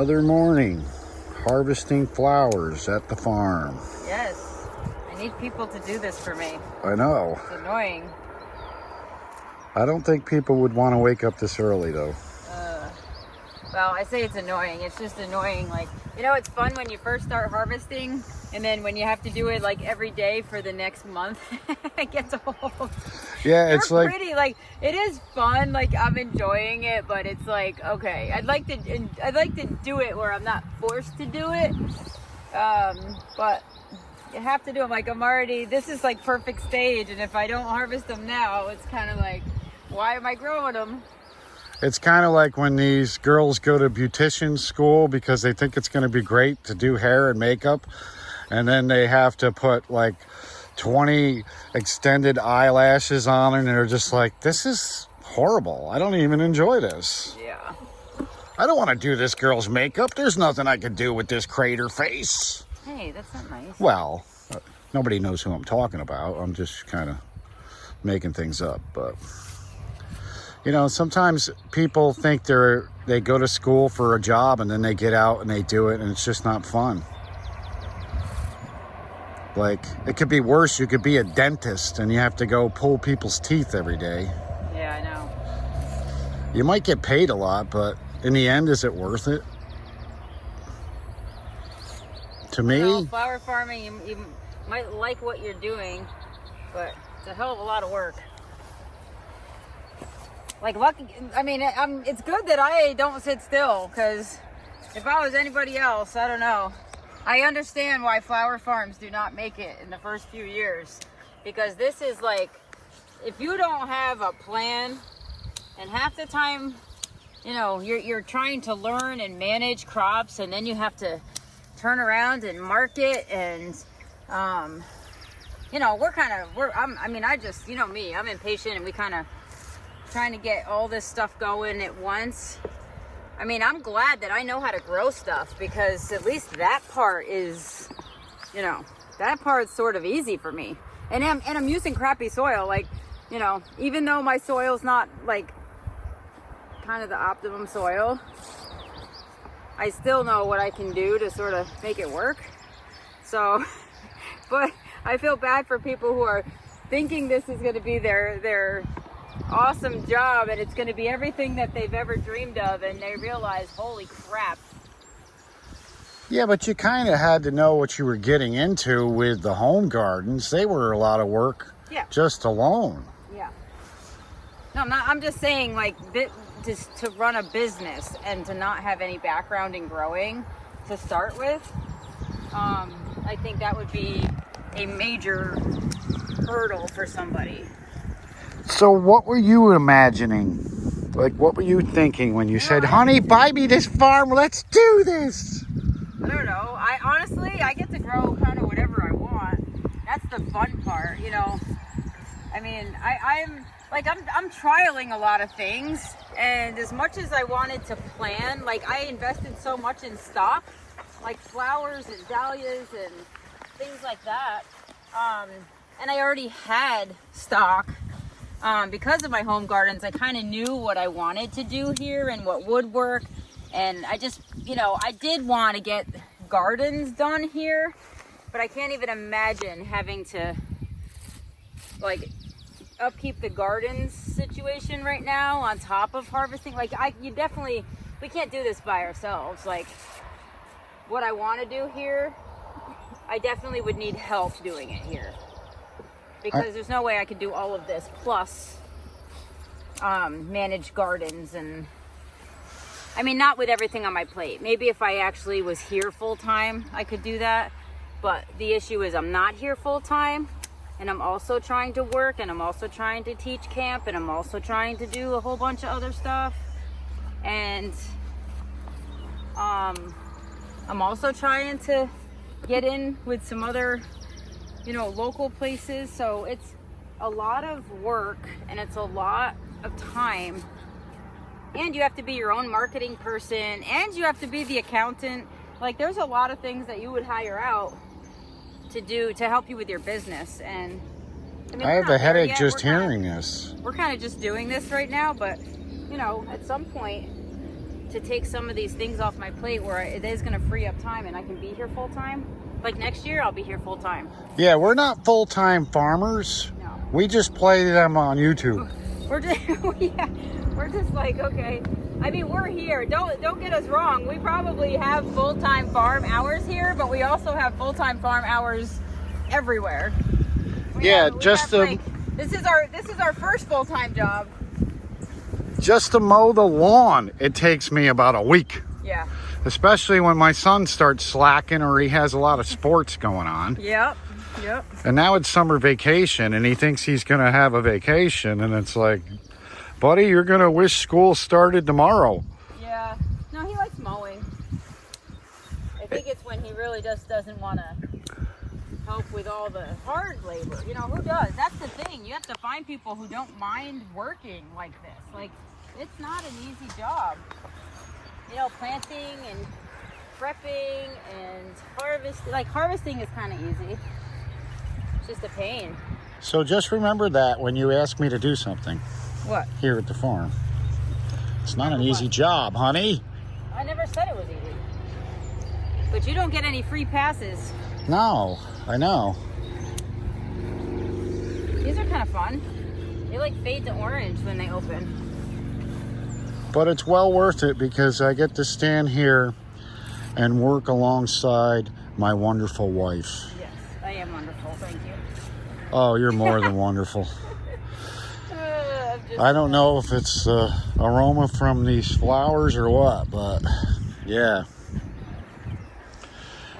Another morning, harvesting flowers at the farm. Yes, I need people to do this for me. I know. It's annoying. I don't think people would want to wake up this early, though. Well, I say it's annoying. It's just annoying. Like, you know, it's fun when you first start harvesting, and then when you have to do it like every day for the next month, it gets old. Yeah, it's like pretty. Like, it is fun. Like, I'm enjoying it, but it's like, okay, I'd like to do it where I'm not forced to do it. But you have to do them. Like, this is like perfect stage, and if I don't harvest them now, it's kind of like, why am I growing them? it's kind of like when these girls go to beautician school because they think it's going to be great to do hair and makeup, and then they have to put like 20 extended eyelashes on, and they're just like, this is horrible. I don't even enjoy this. Yeah. I don't want to do this girl's makeup. There's nothing I can do with this crater face. Hey, that's not nice. Well, nobody knows who I'm talking about. I'm just kind of making things up. But, you know, sometimes people think they go to school for a job and then they get out and they do it, and it's just not fun. Like, it could be worse. You could be a dentist and you have to go pull people's teeth every day. Yeah, I know. You might get paid a lot, but in the end, is it worth it? To me, Well, flower farming, you might like what you're doing, but it's a hell of a lot of work. Like, it's good that I don't sit still, because if I was anybody else, I don't know. I understand why flower farms do not make it in the first few years, because this is like, if you don't have a plan, and half the time, you know, you're trying to learn and manage crops, and then you have to turn around and market, and you know, I just, you know me, I'm impatient, and we kind of trying to get all this stuff going at once. I mean, I'm glad that I know how to grow stuff, because at least that part is, you know, that part's sort of easy for me. And I'm using crappy soil. Like, you know, even though my soil's not like kind of the optimum soil, I still know what I can do to sort of make it work. So, but I feel bad for people who are thinking this is going to be their awesome job, and it's going to be everything that they've ever dreamed of, and they realize, holy crap. yeah, but you kind of had to know what you were getting into with the home gardens. They were a lot of work, Yeah. just alone. Yeah. No, I'm just saying, like, just to run a business and to not have any background in growing to start with, I think that would be a major hurdle for somebody. So what were you imagining? Like, what were you thinking when you said, honey, buy me this farm, let's do this? I don't know. I get to grow kind of whatever I want. That's the fun part, you know. I mean, I'm trialing a lot of things, and as much as I wanted to plan, like, I invested so much in stock, like flowers and dahlias and things like that. And I already had stock. Because of my home gardens, I kind of knew what I wanted to do here and what would work. And I just, you know, I did want to get gardens done here, but I can't even imagine having to, like, upkeep the gardens situation right now on top of harvesting. Like, we can't do this by ourselves. Like, what I want to do here, I definitely would need help doing it here. Because there's no way I could do all of this, plus manage gardens. And I mean, not with everything on my plate. Maybe if I actually was here full time, I could do that. But the issue is I'm not here full time, and I'm also trying to work, and I'm also trying to teach camp, and I'm also trying to do a whole bunch of other stuff. And I'm also trying to get in with some other, you know, local places. So it's a lot of work, and it's a lot of time, and you have to be your own marketing person, and you have to be the accountant. Like, there's a lot of things that you would hire out to do to help you with your business. And I mean, I have a headache just hearing this. We're kind of just doing this right now, but, you know, at some point to take some of these things off my plate where it is going to free up time and I can be here full time. Like next year, I'll be here full time. Yeah, we're not full-time farmers. No. We just play them on YouTube. We're just, yeah, we're just like, okay. I mean, we're here. Don't get us wrong. We probably have full-time farm hours here, but we also have full-time farm hours everywhere. Yeah, this is our first full-time job. Just to mow the lawn, it takes me about a week. Yeah. Especially when my son starts slacking or he has a lot of sports going on. Yep. And now it's summer vacation and he thinks he's going to have a vacation. And it's like, buddy, you're going to wish school started tomorrow. Yeah. No, he likes mowing. I think it's when he really just doesn't want to help with all the hard labor. You know, who does? That's the thing. You have to find people who don't mind working like this. Like, it's not an easy job. You know, planting and prepping and harvesting. Like, harvesting is kind of easy. It's just a pain. So just remember that when you ask me to do something. What? Here at the farm. It's not an easy job, honey. I never said it was easy. But you don't get any free passes. No, I know. These are kind of fun. They like fade to orange when they open. But it's well worth it because I get to stand here and work alongside my wonderful wife. Yes, I am wonderful. Thank you. Oh, you're more than wonderful. I don't know if it's aroma from these flowers or what, but yeah.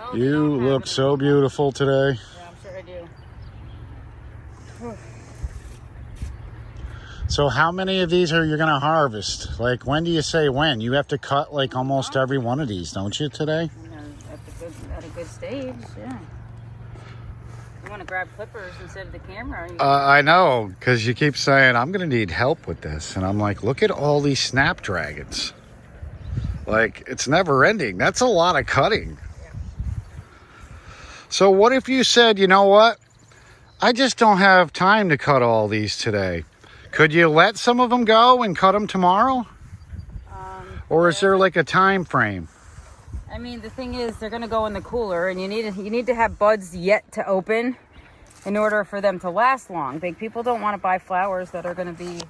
Oh, You look so beautiful today. Yeah, I'm sure I do. So how many of these are you going to harvest? Like, when do you say when? You have to cut like almost every one of these, don't you, today? At a good stage, yeah. You want to grab clippers instead of the camera? I know, because you keep saying, I'm going to need help with this. And I'm like, look at all these Snapdragons. Like, it's never ending. That's a lot of cutting. Yeah. So what if you said, you know what? I just don't have time to cut all these today. Could you let some of them go and cut them tomorrow? Or is there like a time frame? I mean, the thing is, they're going to go in the cooler, and you need to have buds yet to open in order for them to last long. Big people don't want to buy flowers that are going to be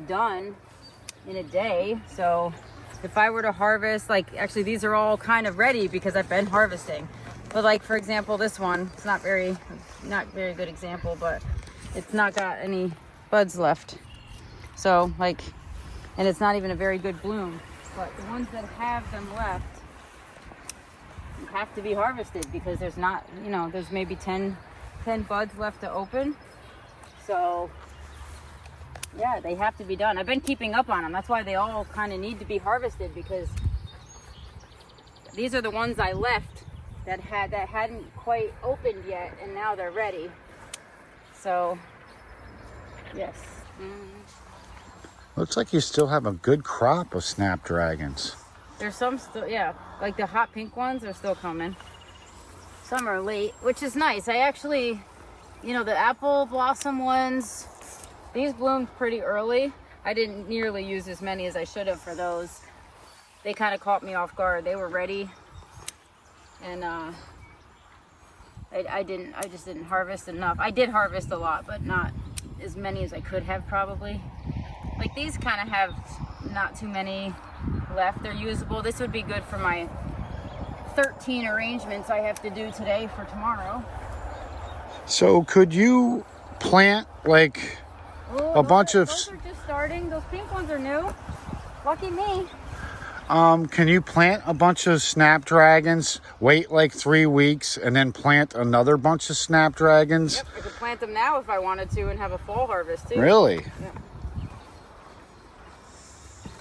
done in a day. So if I were to harvest, like, actually these are all kind of ready because I've been harvesting. But like, for example, this one, it's not very good example, but it's not got any buds left. So like, and it's not even a very good bloom. But the ones that have them left have to be harvested because there's not, you know, there's maybe 10 buds left to open. So yeah, they have to be done. I've been keeping up on them. That's why they all kind of need to be harvested, because these are the ones I left that hadn't quite opened yet, and now they're ready. So yes. Looks like you still have a good crop of Snapdragons. There's some still, yeah, like the hot pink ones are still coming. Some are late, which is nice. I actually, you know, the apple blossom ones, these bloomed pretty early. I didn't nearly use as many as I should have for those. They kind of caught me off guard. They were ready, and I just didn't harvest enough. I did harvest a lot, but not as many as I could have probably. Like these kind of have not too many left. They're usable. This would be good for my 13 arrangements I have to do today for tomorrow. So could you plant like a bunch of... Those are just starting. Those pink ones are new. Lucky me. Can you plant a bunch of Snapdragons, wait like 3 weeks, and then plant another bunch of Snapdragons? Yep, I could plant them now if I wanted to and have a fall harvest too. Really? Yeah.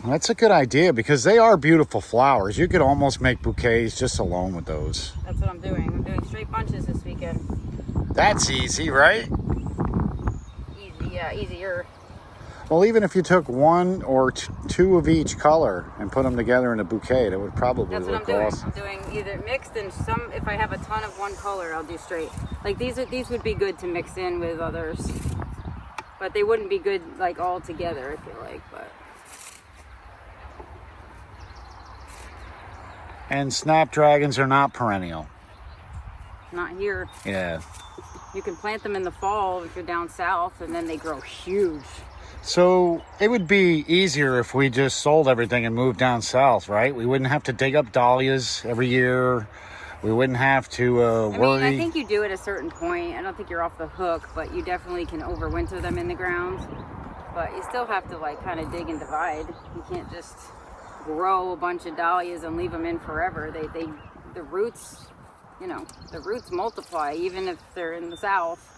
That's a good idea because they are beautiful flowers. You could almost make bouquets just alone with those. That's what I'm doing. I'm doing straight bunches this weekend. That's easy, right? Easy, yeah, easier. Well, even if you took one or two of each color and put them together in a bouquet, that would probably look awesome. I'm doing either mixed and some. If I have a ton of one color, I'll do straight. Like these would be good to mix in with others, but they wouldn't be good like all together. I feel like, but And Snapdragons are not perennial. Not here. Yeah. You can plant them in the fall if you're down south, and then they grow huge. So it would be easier if we just sold everything and moved down south, right? We wouldn't have to dig up dahlias every year. We wouldn't have to worry. I mean, I think you do at a certain point. I don't think you're off the hook, but you definitely can overwinter them in the ground. But you still have to like kind of dig and divide. You can't just grow a bunch of dahlias and leave them in forever. The roots, you know, the roots multiply even if they're in the south.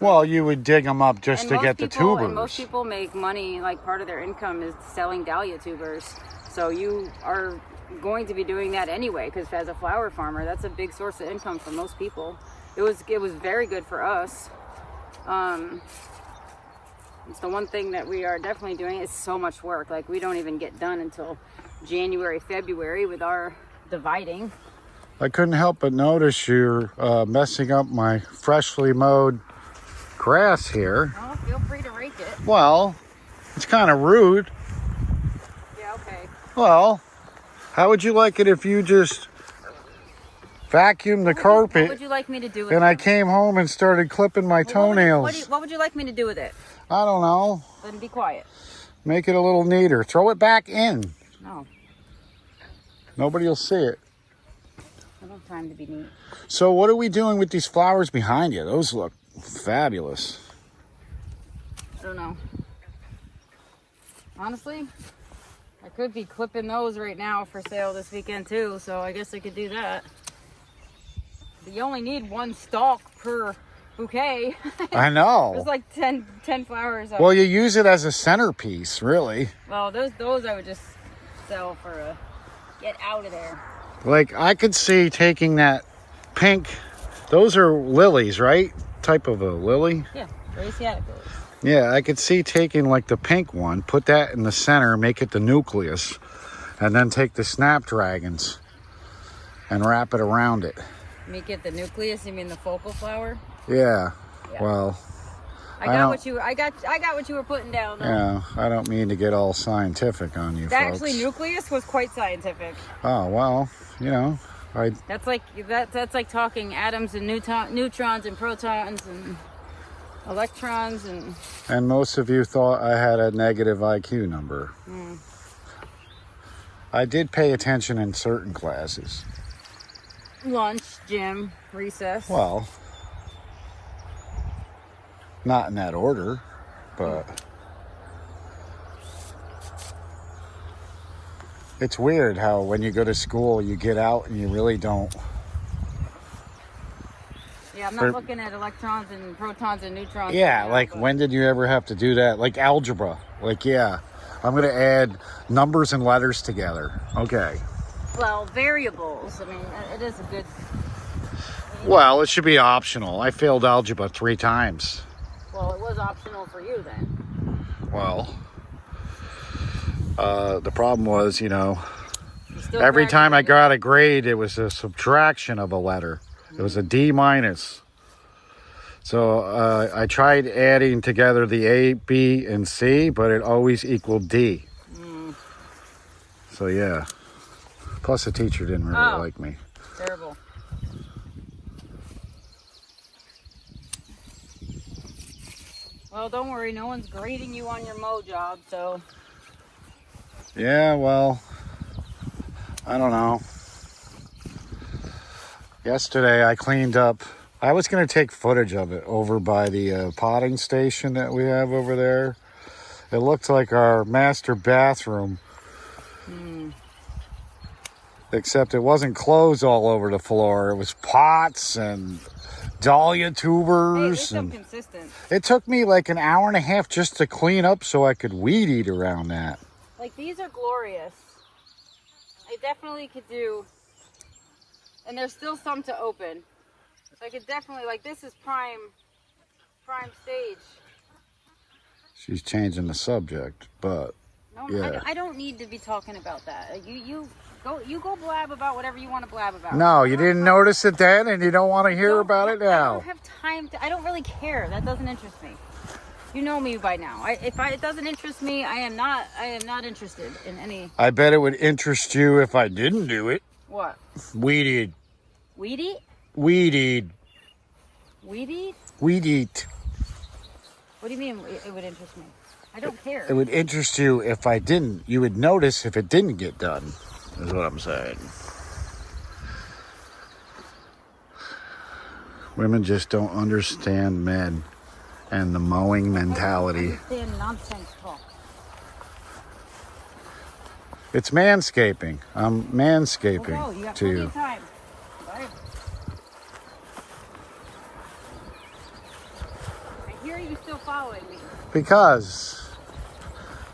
Well, you would dig them up just to get the tubers. And most people make money, like part of their income is selling dahlia tubers. So you are going to be doing that anyway, because as a flower farmer, that's a big source of income for most people. It was very good for us. It's the one thing that we are definitely doing. It's so much work. Like, we don't even get done until January, February with our dividing. I couldn't help but notice you're messing up my freshly mowed grass here. Oh, feel free to rake it. Well, it's kind of rude. Yeah, okay. Well, how would you like it if you just vacuumed the carpet? What would you like me to do with it? And I came home and started clipping my toenails. What would you like me to do with it? I don't know. Then be quiet. Make it a little neater. Throw it back in. No. Nobody will see it. I don't have time to be neat. So what are we doing with these flowers behind you? Those look fabulous. I don't know. Honestly, I could be clipping those right now for sale this weekend too, so I guess I could do that. But you only need one stalk per bouquet. I know. There's like 10 flowers. Well, you use it as a centerpiece, really. Well, those I would just sell for a get out of there. Like, I could see taking that pink, those are lilies, right? Type of a lily? Yeah, Asiatic lilies. Yeah, I could see taking like the pink one, put that in the center, make it the nucleus, and then take the Snapdragons and wrap it around it. Make it the nucleus? You mean the focal flower? Yeah. Yeah. Well, I got what you were putting down though. Yeah, I don't mean to get all scientific on you, folks. Actually, nucleus was quite scientific. Oh, well, you know, That's like talking atoms and neutrons and protons and electrons and. And most of you thought I had a negative IQ number. I did pay attention in certain classes. Lunch, gym, recess. Well, not in that order, but it's weird how when you go to school, you get out and you really don't. Yeah, I'm not looking at electrons and protons and neutrons. Yeah, right now, like when did you ever have to do that? Like algebra. Like, yeah, I'm going to add numbers and letters together. Okay. Well, variables. I mean, it is a good. Well, it should be optional. I failed algebra 3 times. Well, it was optional for you then. Well, the problem was, you know, every time I got a grade, it was a subtraction of a letter. It was a D minus. So I tried adding together the A, B, and C, but it always equaled D. So yeah. Plus the teacher didn't really like me. Terrible. Well, don't worry. No one's grading you on your mow job, so. Yeah, well, I don't know. Yesterday I cleaned up. I was going to take footage of it over by the potting station that we have over there. It looked like our master bathroom. Except it wasn't clothes all over the floor. It was pots and dahlia tubers. Hey, they're so consistent. It took me like an hour and a half just to clean up so I could weed eat around that. Like, these are glorious. I definitely could do, and there's still some to open. So I could definitely, like, this is prime stage. She's changing the subject, but No, yeah. I don't need to be talking about that. You go blab about whatever you want to blab about. No, you didn't notice it then, and you don't want to hear about it I now. don't have time to. I don't really care. That doesn't interest me. You know me by now. It doesn't interest me, I am not interested in any. I bet it would interest you if I didn't do it. What? Weed eat. Weed eat? Weed eat. Weed eat? Weed eat. What do you mean it would interest me? I don't care. It would interest you if I didn't. You would notice if it didn't get done, is what I'm saying. Women just don't understand men and the mowing mentality. I don't understand nonsense talk. It's manscaping. I'm manscaping Oh, you got to plenty you. of time. Bye. I hear you still following me. Because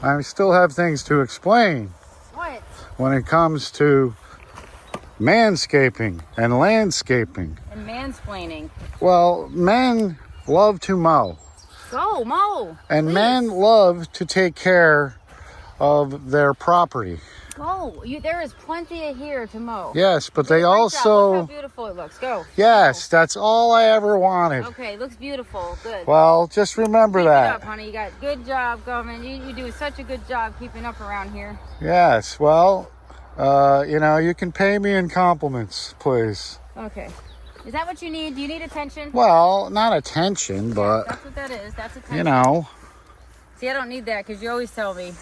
I still have things to explain What? when it comes to manscaping and landscaping. And mansplaining. Well, men love to mow. Go, mow. And Please. men love to take care of their property. Go. There is plenty of here to mow. Yes, but they Great job. Look also... how beautiful it looks. Go. Yes, that's all I ever wanted. Okay, looks beautiful. Good. Well, just remember Keep it that. up, honey. You got good job going. You do such a good job keeping up around here. Yes, well, you know, you can pay me in compliments, please. Okay. Is that what you need? Do you need attention? Well, not attention, but, That's what that is. That's attention. you know. See, I don't need that because you always tell me.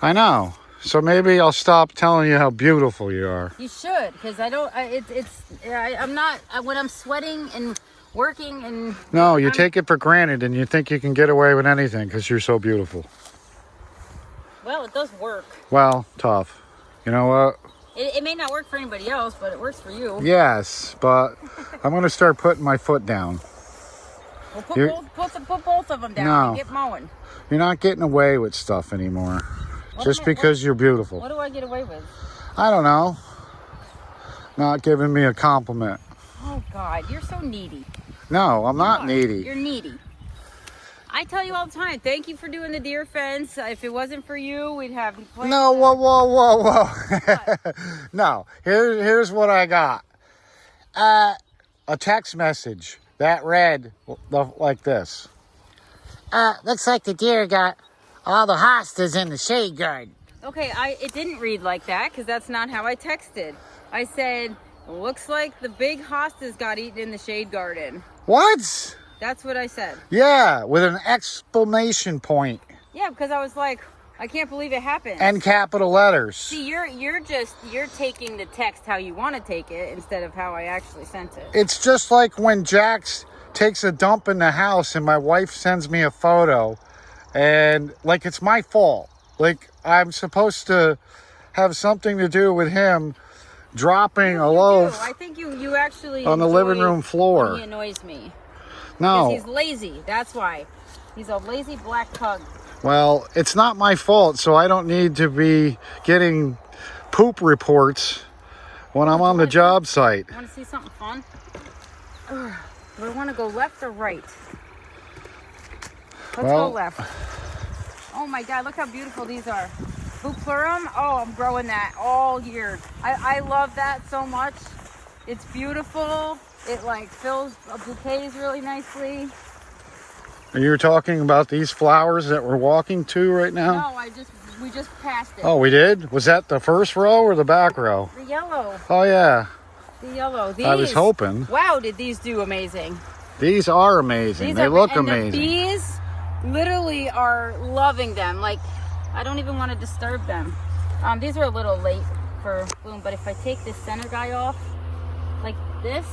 I know. So maybe I'll stop telling you how beautiful you are. You should, because I don't. I'm not. When I'm sweating and working and. No, you take it for granted and you think you can get away with anything because you're so beautiful. Well, it does work. Well, tough. You know what? It may not work for anybody else, but it works for you. Yes, but I'm going to start putting my foot down. Well, put both of them down No. and get mowing. You're not getting away with stuff anymore. Just because you're beautiful. What do I get away with? I don't know. Not giving me a compliment. Oh, God, you're so needy. No, I'm not You are. needy. You're needy. I tell you all the time, thank you for doing the deer fence. If it wasn't for you, we'd have... No, whoa. No, here's what I got. A text message that read like this. Looks like the deer got all the hostas in the shade garden. Okay, it didn't read like that because that's not how I texted. I said, looks like the big hostas got eaten in the shade garden. What? That's what I said. Yeah, with an exclamation point. Yeah, because I was like, I can't believe it happened. And capital letters. See, you're taking the text how you want to take it instead of how I actually sent it. It's just like when Jax takes a dump in the house and my wife sends me a photo and like it's my fault. Like I'm supposed to have something to do with him dropping a loaf I think you actually on the living room floor. He annoys me. No. Because he's lazy. That's why. He's a lazy black pug. Well, it's not my fault, so I don't need to be getting poop reports when I'm on the job site. Want to see something fun? Ugh. Do I want to go left or right? Let's go left. Oh my God, look how beautiful these are. Buclurum, oh, I'm growing that all year. I love that so much. It's beautiful. It like fills bouquets really nicely. Are you talking about these flowers that we're walking to right now? No, we just passed it. Oh, we did? Was that the first row or the back row? The yellow. Oh, yeah. The yellow. These. I was hoping. Wow, did these do amazing? These are amazing. They look amazing. The bees literally are loving them. Like, I don't even want to disturb them. These are a little late for bloom, but if I take this center guy off, like this,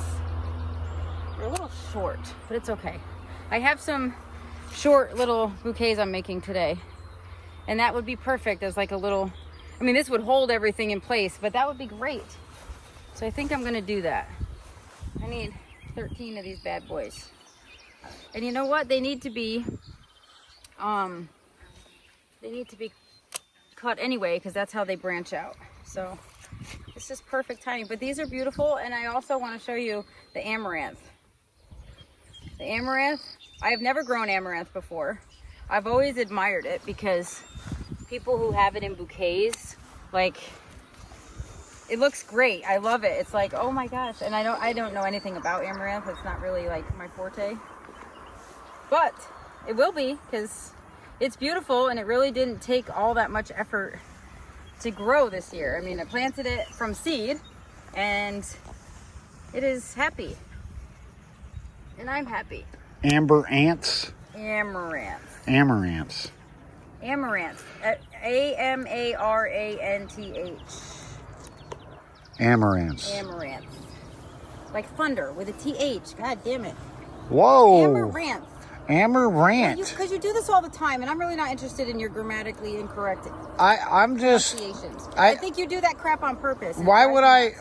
they're a little short, but it's okay. I have some short little bouquets I'm making today, and that would be perfect as like a little, I mean, this would hold everything in place, but that would be great. So I think I'm gonna do that. I need 13 of these bad boys. And you know what? They need to be cut anyway, because that's how they branch out. So it's just perfect timing. But these are beautiful, and I also want to show you the amaranth. The amaranth, I have never grown amaranth before. I've always admired it because people who have it in bouquets, like, it looks great. I love it. It's like, oh my gosh. And I don't know anything about amaranth. It's not really like my forte. But It will be, because it's beautiful, and it really didn't take all that much effort to grow this year. I mean, I planted it from seed, and it is happy. And I'm happy. Amber ants? Amaranth. Amaranths. Amaranth. A-M-A-R-A-N-T-H. Amaranths. Amaranth. Like thunder with a T-H. God damn it. Whoa. Amaranth. Amaranth. Because you do this all the time, and I'm really not interested in your grammatically incorrect I'm just. pronunciations. I think you do that crap on purpose. Why would I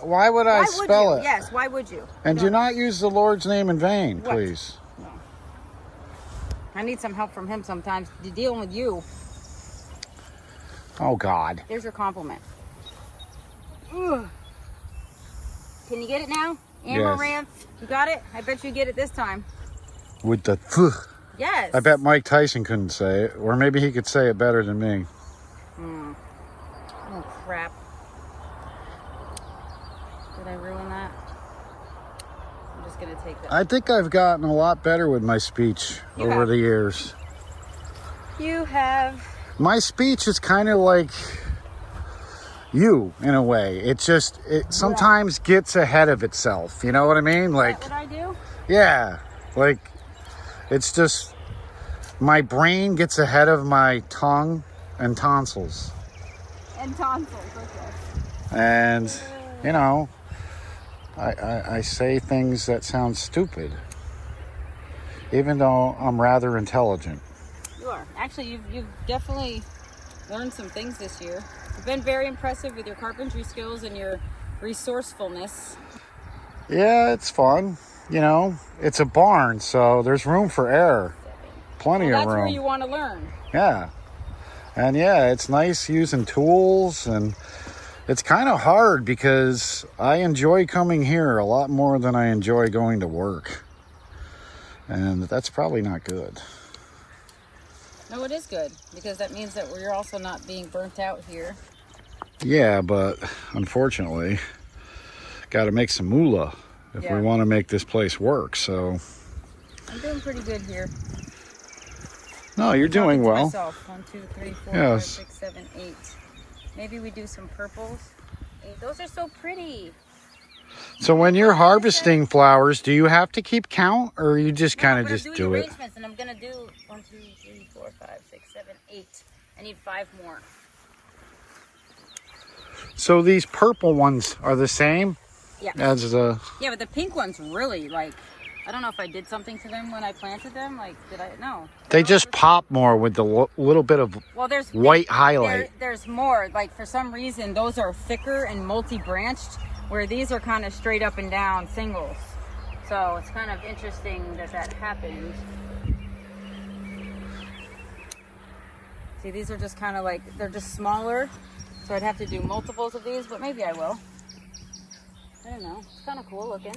spell it? Yes, why would you? And do not use the Lord's name in vain, What? please. No. I need some help from him sometimes. Dealing with you. Oh, God. There's your compliment. Ugh. Can you get it now? Amaranth. Yes. You got it? I bet you get it this time. With the th. Yes. I bet Mike Tyson couldn't say it. Or maybe he could say it better than me. Oh, crap. Did I ruin that? I'm just going to take that. I think I've gotten a lot better with my speech over the years. You have. My speech is kind of like you, in a way. It sometimes gets ahead of itself. You know what I mean? Like, Is that what I do? Yeah. Like, it's just, my brain gets ahead of my tongue and tonsils. And tonsils, okay. And, you know, I say things that sound stupid, even though I'm rather intelligent. You are. Actually, you've definitely learned some things this year. You've been very impressive with your carpentry skills and your resourcefulness. Yeah, it's fun. You know, it's a barn, so there's room for error. Plenty of room. That's where you want to learn. Yeah. And yeah, it's nice using tools, and it's kind of hard because I enjoy coming here a lot more than I enjoy going to work. And that's probably not good. No, it is good, because that means that we're also not being burnt out here. Yeah, but unfortunately, got to make some moolah if we want to make this place work. So I'm doing pretty good here. No, you're doing well. Myself. 1, 2, 3, 4, Yes. 5, 6, 7, 8. Maybe we do some purples. 8. Those are so pretty. So when you're harvesting flowers, do you have to keep count, or you just kind of just do it? Arrangements, and I'm gonna do 1, 2, 3, 4, 5, 6, 7, 8. I need 5 more. So these purple ones are the same? Yeah. As the. Yeah, but the pink ones really, like, I don't know if I did something to them when I planted them. Like, did I? No. They just pop more with the little bit of there's white highlight. There's more. Like, for some reason, those are thicker and multi-branched, where these are kind of straight up and down singles. So it's kind of interesting that happens. See, these are just kind of like, they're just smaller. So I'd have to do multiples of these, but maybe I will. I don't know. It's kind of cool looking.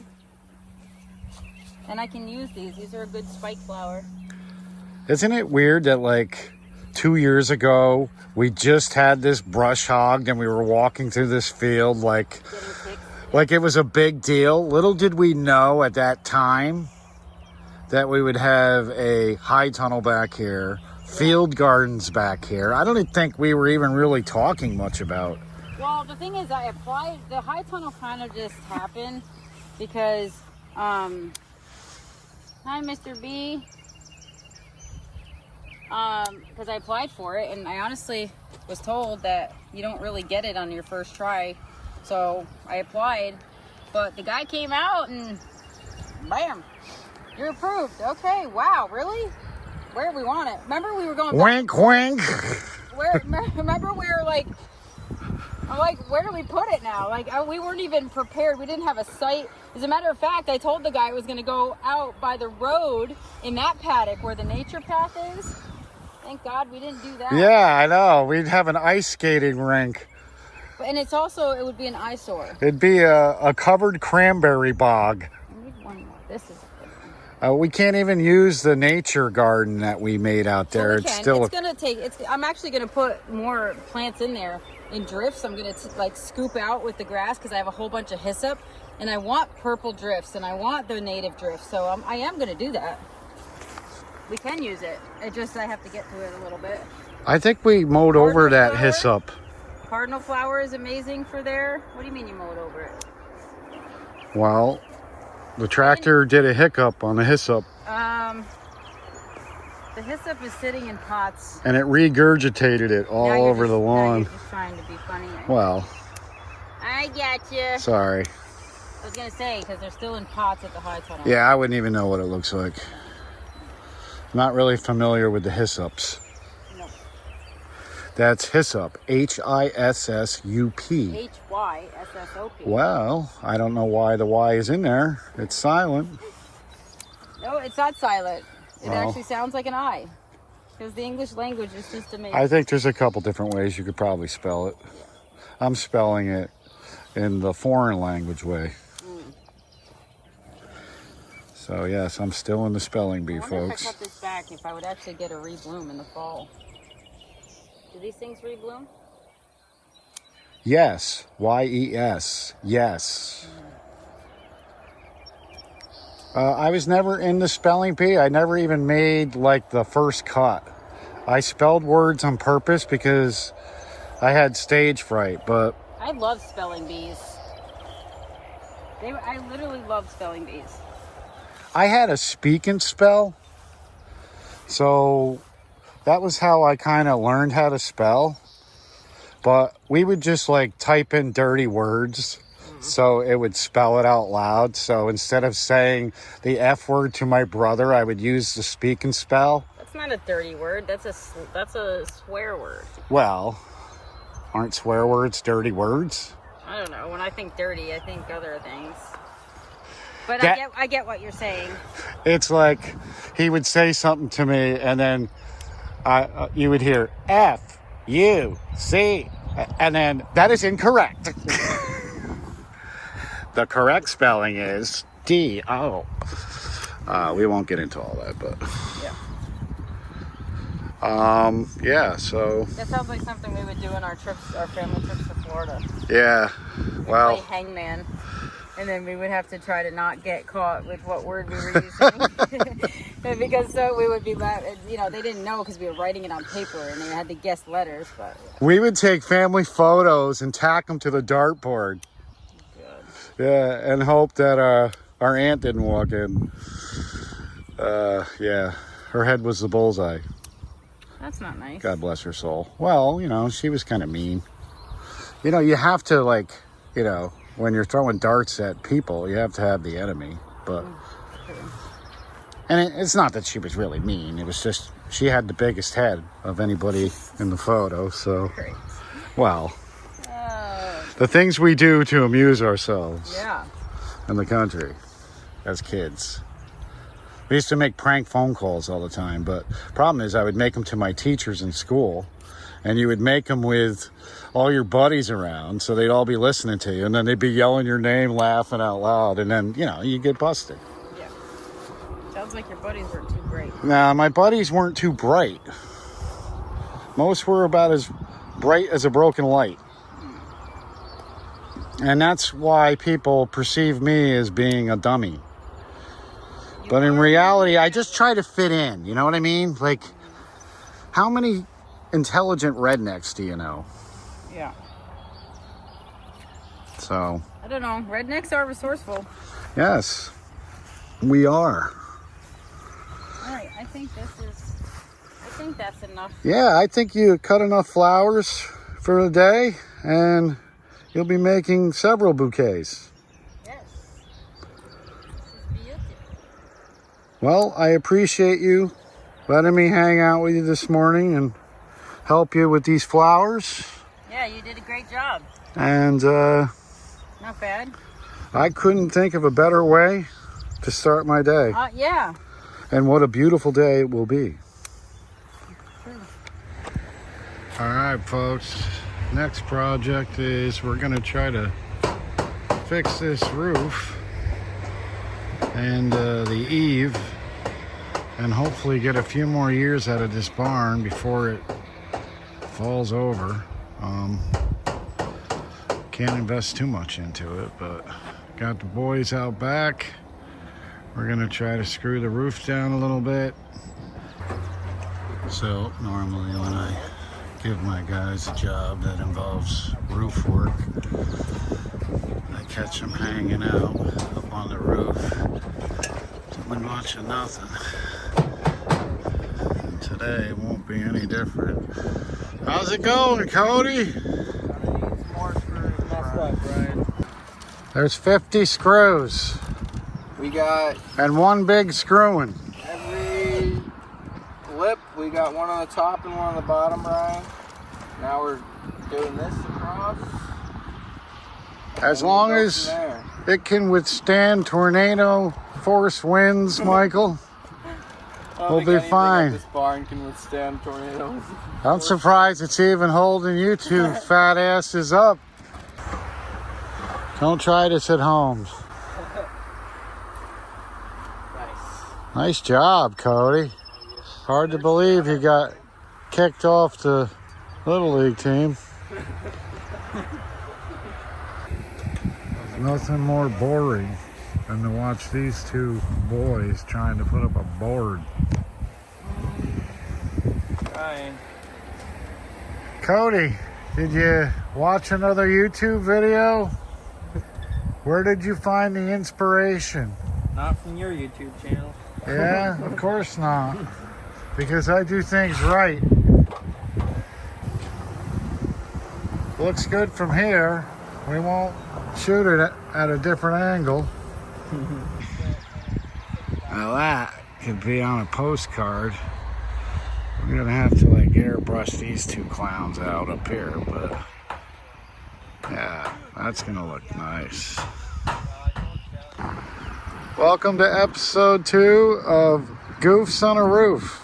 And I can use these. These are a good spike flower. Isn't it weird that like 2 years ago, we just had this brush hogged and we were walking through this field like it was a big deal. Little did we know at that time that we would have a high tunnel back here, field gardens back here. I don't even think we were even really talking much about. Well, the thing is, I applied, the high tunnel kind of just happened because, hi, Mr. B. Because I applied for it, and I honestly was told that you don't really get it on your first try. So I applied, but the guy came out and bam, you're approved. Okay, wow, really? Where do we want it? Remember we were going back, wink, wink. remember we were like, I'm like, where do we put it now? Like, we weren't even prepared. We didn't have a site. As a matter of fact, I told the guy I was going to go out by the road in that paddock where the nature path is. Thank God we didn't do that. Yeah, I know. We'd have an ice skating rink. And it's also, it would be an eyesore. It'd be a covered cranberry bog. I need one more. This is a good one. We can't even use the nature garden that we made out there. Well, it's still. It's gonna take. I'm actually gonna put more plants in there in drifts. I'm gonna like scoop out with the grass because I have a whole bunch of hyssop, and I want purple drifts and I want the native drifts. So I am gonna do that. We can use it. It just, I have to get to it a little bit. I think we mowed over that hyssop. Cardinal flower is amazing for there. What do you mean you mowed over it? Well, the tractor did a hiccup on the hyssop. The hyssop is sitting in pots. And it regurgitated it all over the lawn. Now you're just trying to be funny. Well. I got you. Sorry. I was going to say, because they're still in pots at the high tunnel. Yeah, I wouldn't even know what it looks like. Not really familiar with the hyssops. No. That's hyssop. H-I-S-S-U-P. H-Y-S-S-O-P. Well, I don't know why the Y is in there. It's silent. No, it's not silent. It actually sounds like an I. Because the English language is just amazing. I think there's a couple different ways you could probably spell it. Yeah. I'm spelling it in the foreign language way. So yes, I'm still in the spelling bee, folks. If I cut this back, if I would actually get a rebloom in the fall. Do these things rebloom? Yes. Y-E-S. Yes. I was never in the spelling bee. I never even made like the first cut. I spelled words on purpose because I had stage fright, but... I love spelling bees. I literally love spelling bees. I had a speak and spell. So that was how I kind of learned how to spell. But we would just like type in dirty words. So it would spell it out loud. So instead of saying the F word to my brother, I would use the speak and spell. That's not a dirty word. That's a swear word. Well, aren't swear words dirty words? I don't know. When I think dirty, I think other things. But I get what you're saying. It's like he would say something to me, and then you would hear F-U-C, and then that is incorrect. The correct spelling is D-O. We won't get into all that, but... Yeah, so... That sounds like something we would do in our family trips to Florida. Yeah, well... We'd play hangman, and then we would have to try to not get caught with what word we were using. Because we would be, they didn't know because we were writing it on paper, and they had to guess letters, but... We would take family photos and tack them to the dartboard. Yeah, and hope that our aunt didn't walk in. Yeah, her head was the bullseye. That's not nice. God bless her soul. Well, she was kind of mean. You have to, when you're throwing darts at people, you have to have the enemy. But, and it's not that she was really mean. It was just she had the biggest head of anybody in the photo. So, Great. Well... The things we do to amuse ourselves in the country as kids. We used to make prank phone calls all the time, but problem is I would make them to my teachers in school, and you would make them with all your buddies around, so they'd all be listening to you, and then they'd be yelling your name, laughing out loud, and then, you get busted. Yeah. Sounds like your buddies weren't too bright. Nah, my buddies weren't too bright. Most were about as bright as a broken light. And that's why people perceive me as being a dummy. But in reality, I just try to fit in. You know what I mean? Like, how many intelligent rednecks do you know? Yeah. So. I don't know. Rednecks are resourceful. Yes, we are. All right. I think that's enough. Yeah, I think you cut enough flowers for the day, and you'll be making several bouquets. Yes. This is beautiful. Well, I appreciate you letting me hang out with you this morning and help you with these flowers. Yeah, you did a great job. And not bad. I couldn't think of a better way to start my day. Yeah. And what a beautiful day it will be. True. All right, folks. Next project is we're going to try to fix this roof and the eave, and hopefully get a few more years out of this barn before it falls over. Can't invest too much into it, but got the boys out back. We're going to try to screw the roof down a little bit, So normally when I give my guys a job that involves roof work, I catch them hanging out up on the roof, doing much of nothing. And today won't be any different. How's it going, Cody? More screws messed up, Bryan. There's 50 screws We got and one big screwing. every lip. We got one on the top and one on the bottom, Bryan. Now we're doing this across. As and long we'll go as from there. it can withstand tornado force winds, Michael, I don't we'll think be anything at fine. This barn can withstand tornadoes. I'm surprised it's even holding you two fat asses up. Don't try this at home. Nice. Nice job, Cody. Hard to believe you got kicked off the Little League team. There's nothing more boring than to watch these two boys trying to put up a board. Bryan. Cody, did you watch another YouTube video? Where did you find the inspiration? Not from your YouTube channel. Yeah, of course not. Because I do things right. Looks good from here. We won't shoot it at a different angle. Now that could be on a postcard. We're gonna have to like airbrush these two clowns out up here, but yeah, that's gonna look nice. Welcome to episode 2 of Goofs on a Roof.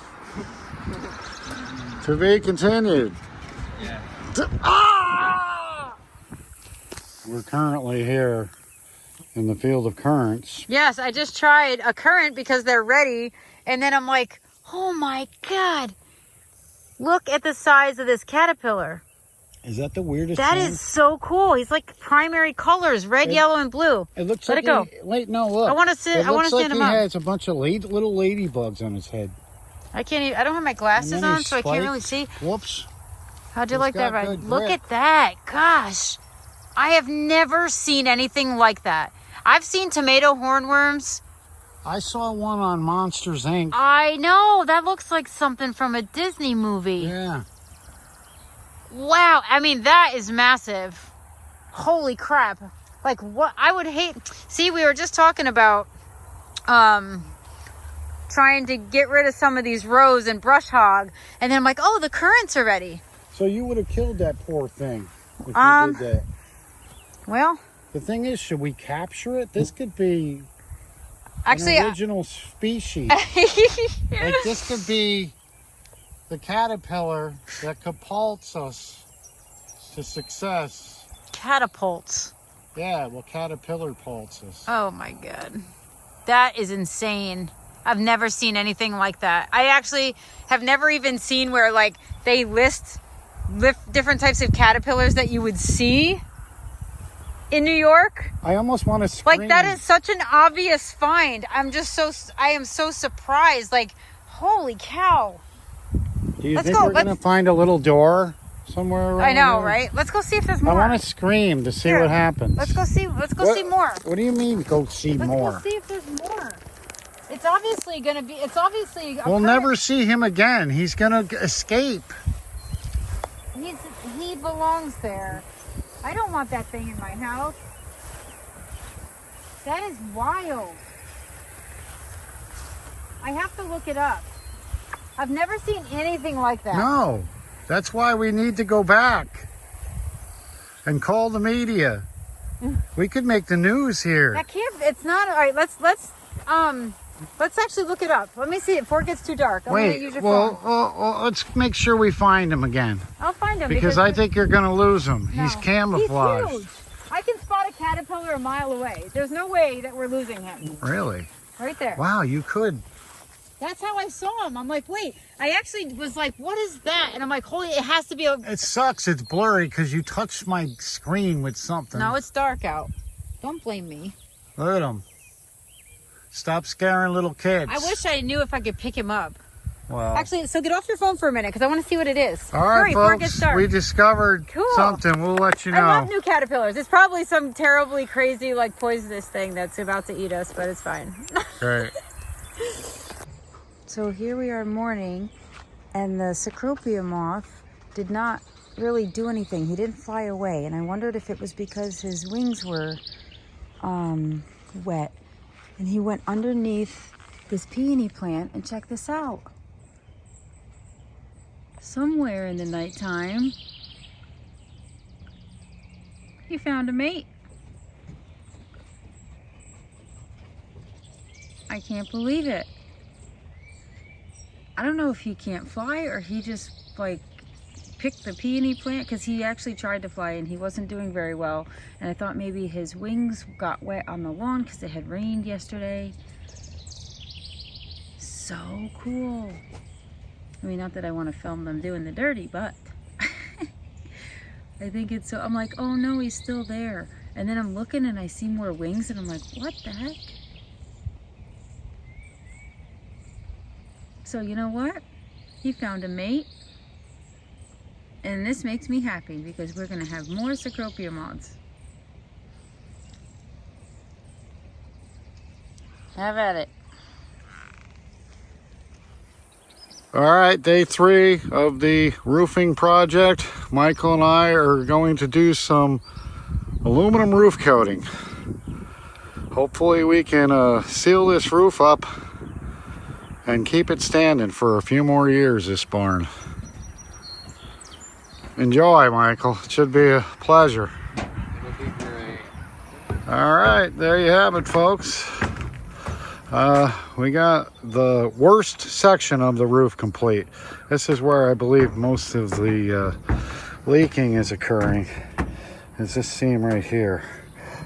To be continued. Yeah. We're currently here in the field of currants. Yes, I just tried a currant because they're ready. And then I'm like, oh my God. Look at the size of this caterpillar. Is that the weirdest That thing? is so cool. He's like primary colors, red, yellow, and blue. It looks Let like it go. Wait, no, look. I want to sit. It I want looks to like stand he him up. has a bunch of little ladybugs on his head. I can't even, I don't have my glasses And then on, he's so I can't really spiked. see. Whoops. How'd you He's like that, got Ryan? good Look grip. at that. Gosh. I have never seen anything like that. I've seen tomato hornworms. I saw one on Monsters, Inc. I know. That looks like something from a Disney movie. Yeah. Wow. I mean, that is massive. Holy crap. Like, what? I would hate... See, we were just talking about trying to get rid of some of these rows and brush hog. And then I'm like, oh, the currants are ready. So you would have killed that poor thing if you did that. Well, The thing is, should we capture it? This could be actually... an original species. Like this could be the caterpillar that catapults us to success. Catapults. Yeah, well, caterpillar pults us. Oh my God. That is insane. I've never seen anything like that. I actually have never even seen where like they list different types of caterpillars that you would see in New York. I almost want to scream. Like that is such an obvious find. I am so surprised. Like, holy cow. Do you Let's think go, we're going to find a little door somewhere around I know, here? right? Let's go see if there's I more. want to scream to see Here, what happens. Let's go see. Let's go see more. What do you mean go see Let's more? go see if there's more. It's obviously gonna be. It's obviously. We'll never see him again. He's going to escape. He belongs there. I don't want that thing in my house. That is wild. I have to look it up. I've never seen anything like that. No, that's why we need to go back and call the media. We could make the news here. That can't. It's not. All right. Let's actually look it up. Let me see it before it gets too dark. I'm gonna use your phone. Let's make sure we find him again. I'll find him Because I think you're going to lose him. No. He's camouflaged. He's huge. I can spot a caterpillar a mile away. There's no way that we're losing him. Really? Right there. Wow, you could. That's how I saw him. I'm like, wait. I actually was like, what is that? And I'm like, holy, it has to be a... It sucks. It's blurry because you touched my screen with something. No, it's dark out. Don't blame me. Look at him. Stop scaring little kids. I wish I knew if I could pick him up. Well, Actually, so get off your phone for a minute because I want to see what it is. all right, Hurry before it gets folks, dark. we discovered Cool. something. We'll let you know. I love new caterpillars. It's probably some terribly crazy, like poisonous thing that's about to eat us, but it's fine. Great. So here we are morning, and the cecropia moth did not really do anything. He didn't fly away, and I wondered if it was because his wings were wet, and he went underneath this peony plant, and check this out. Somewhere in the nighttime, he found a mate. I can't believe it. I don't know if he can't fly or he just like picked the peony plant, because he actually tried to fly and he wasn't doing very well. And I thought maybe his wings got wet on the lawn because it had rained yesterday. So cool. I mean, not that I want to film them doing the dirty, but I think it's so, I'm like, oh no, he's still there. And then I'm looking and I see more wings and I'm like, what the heck? So you know what? He found a mate. And this makes me happy because we're going to have more cecropia moths. Have at it. All right, day 3 of the roofing project. Michael and I are going to do some aluminum roof coating. Hopefully we can seal this roof up and keep it standing for a few more years, this barn. Enjoy, Michael. It should be a pleasure. It'll be great. All right, there you have it, folks. We got the worst section of the roof complete. This is where I believe most of the leaking is occurring. Is this seam right here.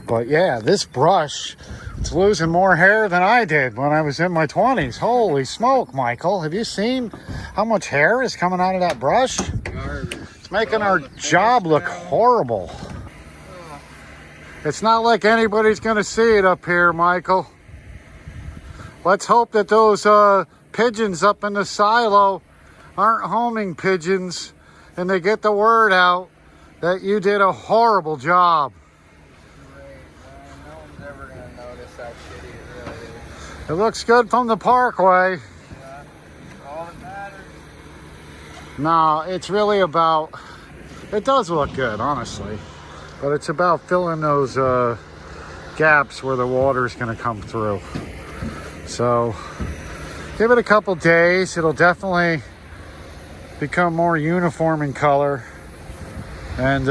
But yeah, this brush, it's losing more hair than I did when I was in my 20s. Holy smoke, Michael. Have you seen how much hair is coming out of that brush? It's making our job look horrible. It's not like anybody's gonna see it up here, Michael. Let's hope that those pigeons up in the silo aren't homing pigeons and they get the word out that you did a horrible job. Great, man. No one's ever going to notice how shitty it really is. It looks good from the parkway. Yeah, all that matters. No, it's really about, it does look good, honestly. But it's about filling those gaps where the water's going to come through. So give it a couple days. It'll definitely become more uniform in color. And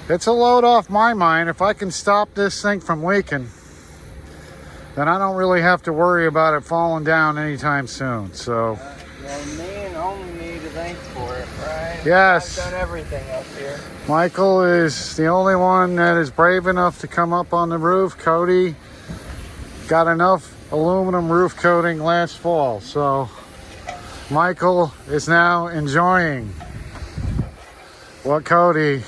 it's a load off my mind. If I can stop this thing from leaking, then I don't really have to worry about it falling down anytime soon. So Well, me and only me to thank for it, right? yes, I've done everything up here. Michael is the only one that is brave enough to come up on the roof. Cody got enough aluminum roof coating last fall, so Michael is now enjoying what Cody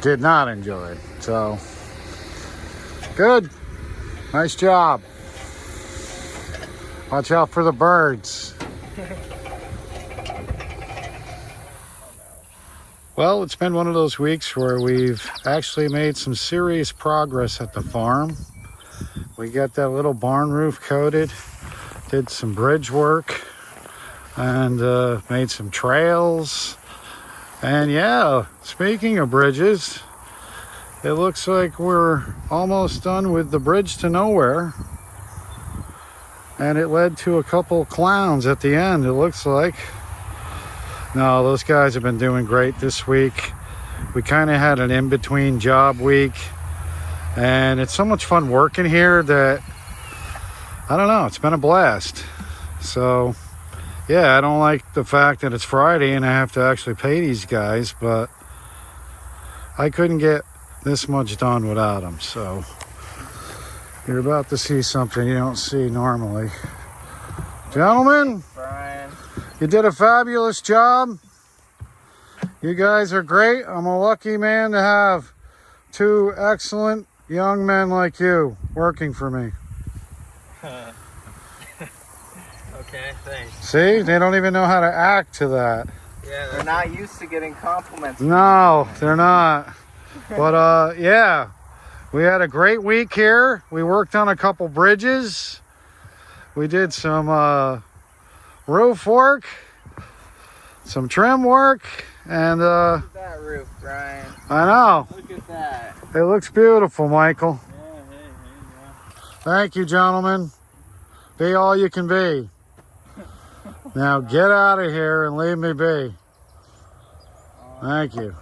did not enjoy. So good, nice job. Watch out for the birds. Well, it's been one of those weeks where we've actually made some serious progress at the farm. We got that little barn roof coated, did some bridge work, and made some trails. And yeah, speaking of bridges, it looks like we're almost done with the bridge to nowhere. And it led to a couple clowns at the end, it looks like. No, those guys have been doing great this week. We kind of had an in-between job week. And it's so much fun working here that, I don't know, it's been a blast. So, yeah, I don't like the fact that it's Friday and I have to actually pay these guys, but I couldn't get this much done without them. So, you're about to see something you don't see normally. Gentlemen, Bryan. you did a fabulous job. You guys are great. I'm a lucky man to have 2 excellent young men like you working for me. Okay, Okay, thanks. See, they don't even know how to act to that. Yeah, they're not used to getting compliments. No, they're not. But yeah, we had a great week here. We worked on a couple bridges. We did some roof work, some trim work, and Look at that roof, Brian. I know. Look at that. It looks beautiful, Michael. Yeah, hey. Thank you, gentlemen. Be all you can be. Now get out of here and leave me be. Thank you.